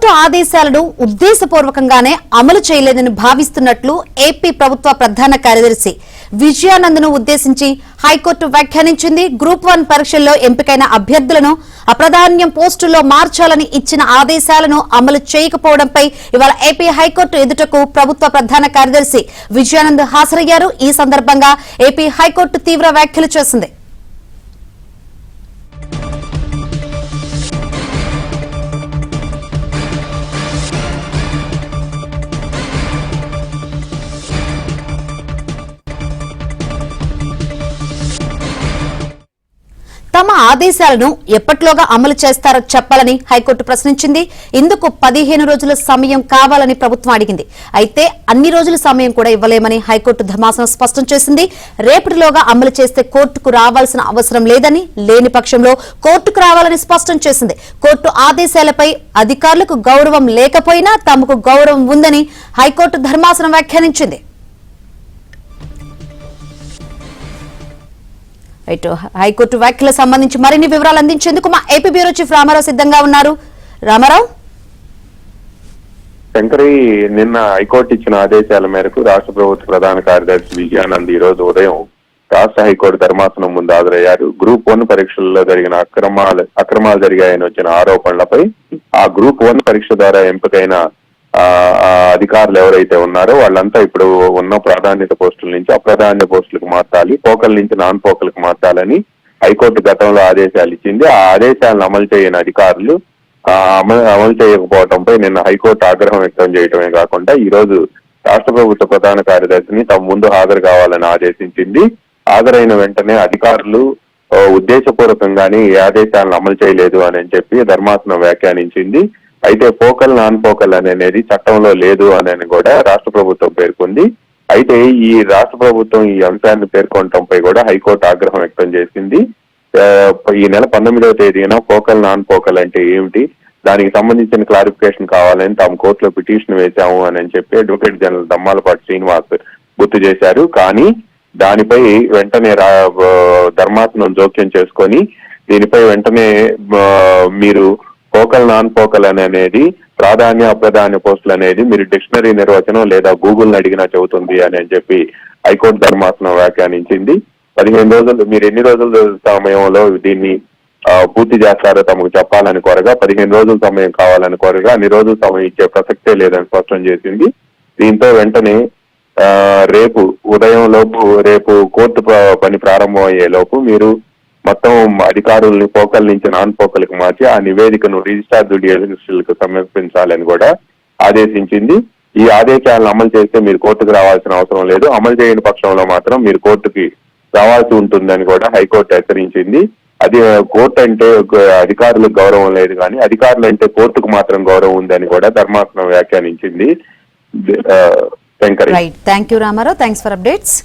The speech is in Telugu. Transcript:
కోర్టు ఆదేశాలను ఉద్దేశపూర్వకంగానే అమలు చేయలేదని భావిస్తున్నట్లు ఏపీ ప్రభుత్వ ప్రధాన కార్యదర్శి విజయానంద్ను ఉద్దేశించి హైకోర్టు వ్యాఖ్యానించింది. గ్రూప్ 1 పరీక్షల్లో ఎంపికైన అభ్యర్థులను అప్రాధాన్యం పోస్టుల్లో మార్చాలని ఇచ్చిన ఆదేశాలను అమలు చేయకపోవడంపై ఇవాళ ఏపీ హైకోర్టు ఎదుటకు ప్రభుత్వ ప్రధాన కార్యదర్శి విజయానంద్ హాజరయ్యారు. ఈ సందర్భంగా ఏపీ హైకోర్టు తీవ్ర వ్యాఖ్యలు చేసింది. తమ ఆదేశాలను ఎప్పట్లోగా అమలు చేస్తారో చెప్పాలని హైకోర్టు ప్రశ్నించింది. ఇందుకు 15 రోజుల సమయం కావాలని ప్రభుత్వం అడిగింది. అయితే అన్ని రోజుల సమయం కూడా ఇవ్వలేమని హైకోర్టు ధర్మాసనం స్పష్టం చేసింది. రేపటిలోగా అమలు చేస్తే కోర్టుకు రావాల్సిన అవసరం లేదని, లేని పక్షంలో కోర్టుకు రావాలని స్పష్టం చేసింది. కోర్టు ఆదేశాలపై అధికారులకు గౌరవం లేకపోయినా తమకు గౌరవం ఉందని హైకోర్టు ధర్మాసనం వ్యాఖ్యానించింది. హైకోర్టు వ్యాఖ్యలకు సంబంధించి మరిన్ని వివరాలు అందించేందుకు మా ఏపీ బ్యూరో చీఫ్ రామారావు సిద్ధంగా ఉన్నారు. రామారావు, శంకరి, నిన్న హైకోర్టు ఇచ్చిన ఆదేశాల మేరకు రాష్ట్ర ప్రభుత్వ ప్రధాన కార్యదర్శి విజయానంద్ ఈ రోజు ఉదయం రాష్ట్ర హైకోర్టు ధర్మాసనం ముందు హాజరయ్యారు. గ్రూప్ 1 పరీక్షల్లో జరిగిన అక్రమాలు జరిగాయని వచ్చిన ఆరోపణలపై ఆ గ్రూప్ 1 పరీక్ష ద్వారా ఎంపికైన అధికారులు ఎవరైతే ఉన్నారో వాళ్ళంతా ఇప్పుడు ఉన్న ప్రాధాన్యత పోస్టుల నుంచి అప్రాధాన్య పోస్టులకు మార్చాలి, పోకల నుంచి నాన్ పోకలకు మార్చాలని హైకోర్టు గతంలో ఆదేశాలు ఇచ్చింది. ఆ ఆదేశాలను అమలు చేయని అధికారులు అమలు చేయకపోవడంపై నిన్న హైకోర్టు ఆగ్రహం వ్యక్తం చేయడమే కాకుండా ఈ రోజు రాష్ట్ర ప్రభుత్వ ప్రధాన కార్యదర్శిని తమ ముందు హాజరు కావాలని ఆదేశించింది. హాజరైన వెంటనే అధికారులు ఉద్దేశపూర్వకంగానే ఈ ఆదేశాలను అమలు చేయలేదు అని చెప్పి ధర్మాసనం వ్యాఖ్యానించింది. అయితే పోకల్ నాన్ పోకల్ అనేది చట్టంలో లేదు అని కూడా రాష్ట్ర ప్రభుత్వం పేర్కొంది. అయితే ఈ రాష్ట్ర ప్రభుత్వం ఈ అంశాన్ని పేర్కొనడంపై కూడా హైకోర్టు ఆగ్రహం వ్యక్తం చేసింది. ఈ నెల 19వ తేదీన పోకల్ నాన్ పోకల్ అంటే ఏమిటి, దానికి సంబంధించిన క్లారిఫికేషన్ కావాలని తాము కోర్టులో పిటిషన్ వేశాము అని చెప్పి అడ్వకేట్ జనరల్ దమ్మాలపాటి శ్రీనివాస్ గుర్తు చేశారు. కానీ దానిపై వెంటనే ధర్మాసనం జోక్యం చేసుకొని దీనిపై వెంటనే మీరు పోకల్ నాన్ పోకల్ అనేది ప్రాధాన్య అప్రధాన్య పోస్టులు అనేది మీరు డిక్షనరీ నిర్వచనం లేదా గూగుల్ అడిగినా చెబుతుంది అని చెప్పి హైకోర్టు ధర్మాసనం వ్యాఖ్యానించింది. 15 రోజులు మీరు ఎన్ని రోజుల సమయంలో దీన్ని పూర్తి చేస్తారో తమకు చెప్పాలని కోరగా 15 రోజుల సమయం కావాలని కోరగా అన్ని రోజుల సమయం ఇచ్చే ప్రసక్తే లేదని స్పష్టం చేసింది. దీంతో వెంటనే రేపు ఉదయం లోపు రేపు కోర్టు పని ప్రారంభం అయ్యే లోపు మీరు మొత్తం అధికారుల్ని పోకల్ నుంచి నాన్ పోకల్కి మార్చి ఆ నివేదికను రిజిస్ట్రార్ జ్యుడిషియల్కు సమర్పించాలని కూడా ఆదేశించింది. ఈ ఆదేశాలను అమలు చేస్తే మీరు కోర్టుకు రావాల్సిన అవసరం లేదు, అమలు చేయని పక్షంలో మాత్రం మీరు కోర్టుకి రావాల్సి ఉంటుందని కూడా హైకోర్టు హెచ్చరించింది. అది కోర్టు అంటే అధికారులకు గౌరవం లేదు కానీ అధికారులు అంటే కోర్టుకు మాత్రం గౌరవం ఉందని కూడా ధర్మాసనం వ్యాఖ్యానించింది. Thank you Ramarao, thanks for updates.